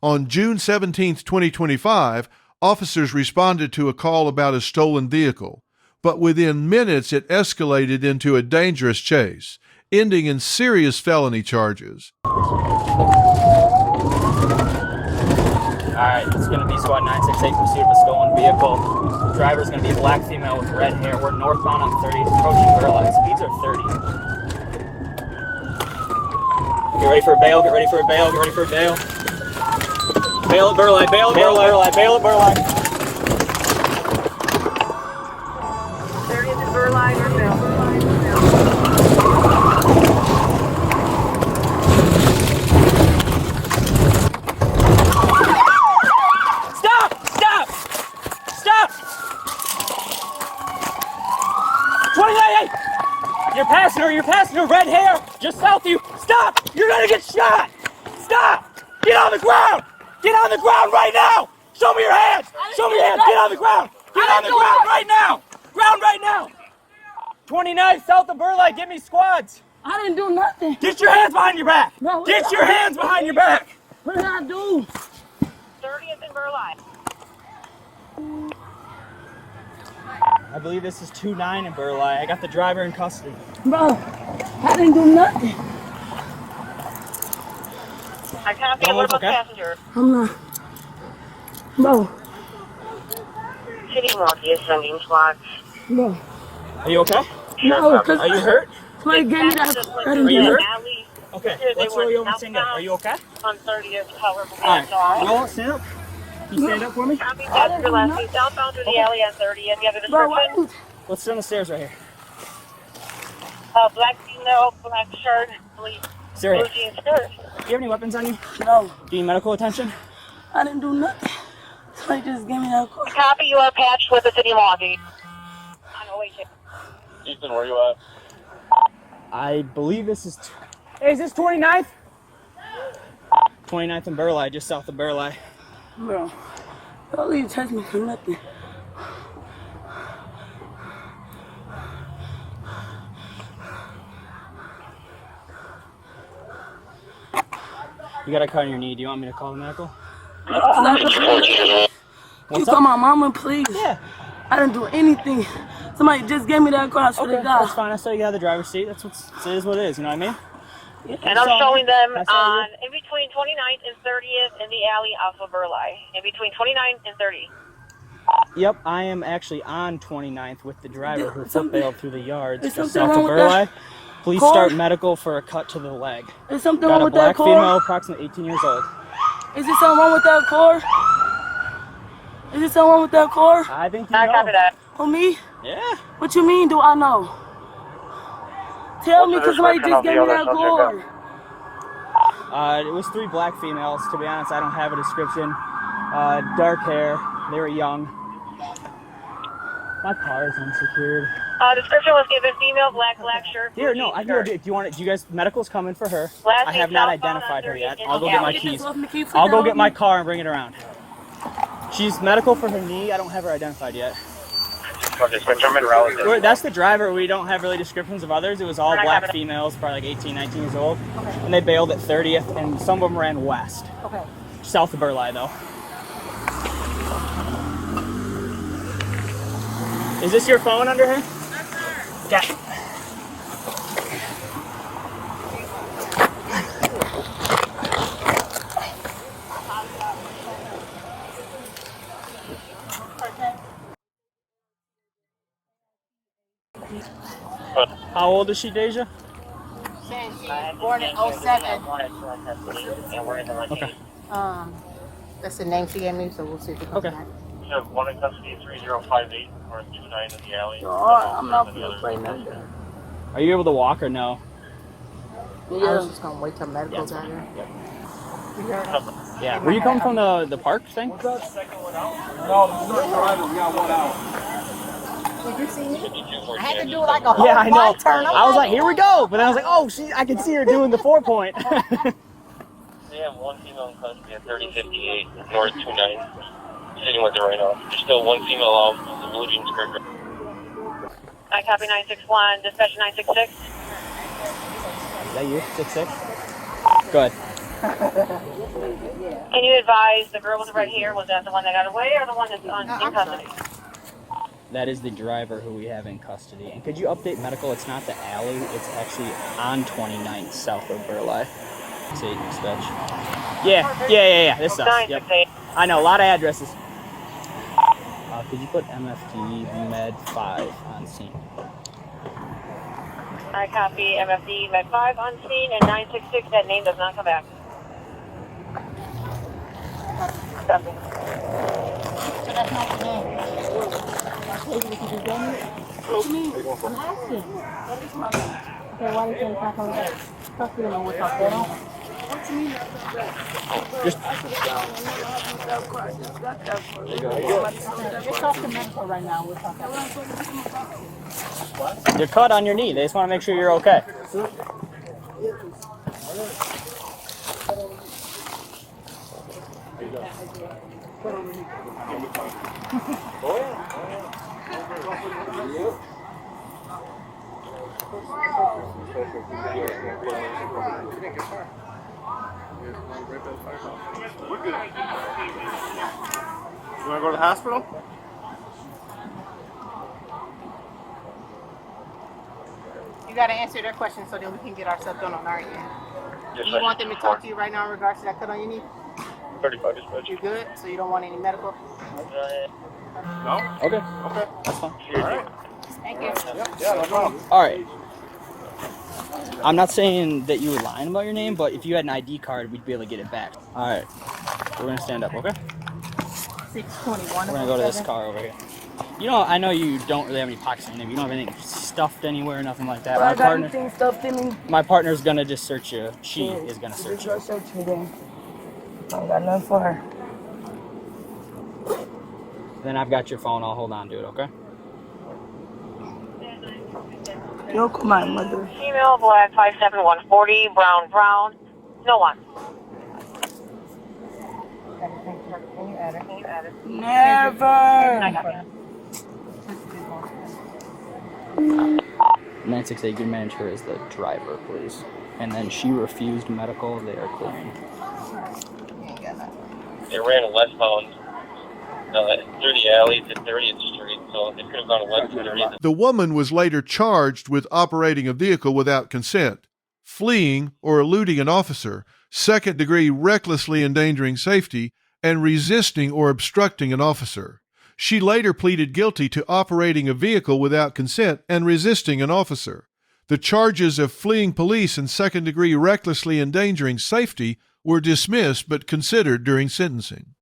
On June 17, 2025, officers responded to a call about a stolen vehicle, but within minutes it escalated into a dangerous chase, ending in serious felony charges. Alright, it's going to be squad 968 pursuit of a stolen vehicle. Driver's going to be a black female with red hair. We're northbound on 30, approaching Burleigh. Speeds are 30. Get ready for a bail, get ready for a bail, get ready for a bail. Bail at Burleigh, bail at Burleigh, bail at Burleigh. 30th and Burleigh, your bail. Stop! Stop! Stop! 29! Your passenger, red hair, just south of you. Stop! You're gonna get shot! Stop! Get on the ground! Get on the ground right now! Show me your hands! Show me your hands! Get on the ground! Get on the ground right now! Ground right now! 29 south of Burleigh, give me squads! I didn't do nothing. Get your hands behind your back! No, Get your hands behind your back! What did I do? 30th and Burleigh. I believe this is 29 in Burleigh. I got the driver in custody. Bro, I didn't do nothing. I cannot see what about the passenger. I'm not. Bro, City Milwaukee is sending squads. bro. Are you okay? No, because Are you hurt? somebody gave me that. I didn't Are you do hurt? nothing. Okay, let's roll you over and stand up. Are you okay? On 30th, however, Alright, roll, stand up. Can you stand up for me? Copy passenger last week, southbound through the alley on 30th. You have a Bro, description? Let's sit on the stairs right here. Black female, black shirt, blue Sir, jeans skirt. do you have any weapons on you? No, Do you need medical attention? I didn't do nothing. Somebody just gave me that call. Copy, you are patched with the City Milwaukee. On OH. Ethan, where you at? I believe this is... Hey, is this 29th? 29th in Burleigh, just south of Burleigh. Bro, don't leave touch me for nothing. You got a cut on your knee. Do you want me to call the medical? You call my mama, please. Yeah. I didn't do anything. Somebody just gave me that call. I swear to Okay, God. that's fine. I saw you got the driver's seat. It is what it is, you know what I mean? And I'm showing them I saw you. on in between 29th and 30th in the alley off of Burleigh. In between 29th and 30. Yep, I am actually on 29th with the driver who foot bailed through the yards Is just something south of wrong with Burleigh. that Please car? start medical for a cut to the leg. Is something Got wrong a with that black car? female, approximately 18 years old. Is there something wrong with that car? Is there something wrong with that car? I think you I know. copy that. For me? Yeah. What you mean, do I know? Tell me, What's the because somebody description just of the gave me other that subject car. It was 3 black females. To be honest, I don't have a description. Dark hair. They were young. My car is unsecured. Description was given female, black shirt. Here, blue no, jeans I can go skirt. do it. Do you want it? Do you guys, medical's coming for her. Last I name have not southbound identified her on yet. 30th I'll go in get the my alley. keys. Just keep I'll it go on get my me. car and bring it around. She's medical for her knee. I don't have her identified yet. Determined relative. That's the driver. We don't have really descriptions of others. It was all black females, probably like 18, 19 years old. And they bailed at 30th, and some of them ran west. Okay. South of Burleigh, though. Is this your phone under here? Yes, sir. How old is she, Deja? Born in 07. Okay. That's the name she gave me, so we'll see if it comes Okay. back. You have one in custody, 3058, or 29 in the alley. Oh, I'm not going to play nothing. Are you able to walk or no? I was just gonna wait till medical's out here. Yeah. Were you coming from the park thing? No, the first driver, we got one out. Did you see me? I had to do like a whole Yeah, I know. right turn. I was like, here we go. But then I was like, oh, I can see her doing the 4-point. They have one female in custody at 3058, north 29. Sitting with it right now. There's still one female out, the Eluding skirt. I copy 961, dispatch 966. Is that you? 6'6"? Go ahead. Can you advise the girl with the red hair, was that the one that got away or the one that's in custody? That is the driver who we have in custody. And could you update medical? It's not the alley. It's actually on 29th south of Burleigh. 6-8 dispatch. Yeah. This stuff. Yep. 968. I know, a lot of addresses. Could you put MFD Med 5 on scene? I copy MFD Med 5 on scene and 966. That name does not come back. Copy. So that's not the name. Okay, we can do that. What do you mean? I'm asking. Okay, why do you think it's not coming back? Talk to them and we'll talk to them. What do you mean? Just talk to medical right now. We'll talk about it. You're cut on your knee. They just want to make sure you're okay. You want to go to the hospital? You got to answer their question so that we can get ourselves done on our end. Yes, Do you want them to talk to you right now in regards to that cut on your knee? 35 dispatch. You good? So you don't want any medical? No? Okay, Okay. that's fine. All right. Thank you. Yeah, no problem. All right. I'm not saying that you were lying about your name, but if you had an ID card, we'd be able to get it back. All right. We're going to stand up, okay? 621. We're going to go to this car over here. You know, I know you don't really have any pockets in your name. You don't have anything stuffed anywhere, nothing like that. I got anything stuffed in me. My partner's going to just search you. She is going to search you. Search me then. I don't got nothing for her. Then I've got your phone. I'll hold on to it, okay? Yo, come on, mother. Female, black, 57140, brown. No one. Can you add it? Never. I got it. 968, good manager is the driver, please. And then she refused medical. They are clearing. They ran westbound through the alley to 30th Street, so they could have gone west to 30th. The woman was later charged with operating a vehicle without consent, fleeing or eluding an officer, second-degree recklessly endangering safety, and resisting or obstructing an officer. She later pleaded guilty to operating a vehicle without consent and resisting an officer. The charges of fleeing police and second-degree recklessly endangering safety were dismissed but considered during sentencing.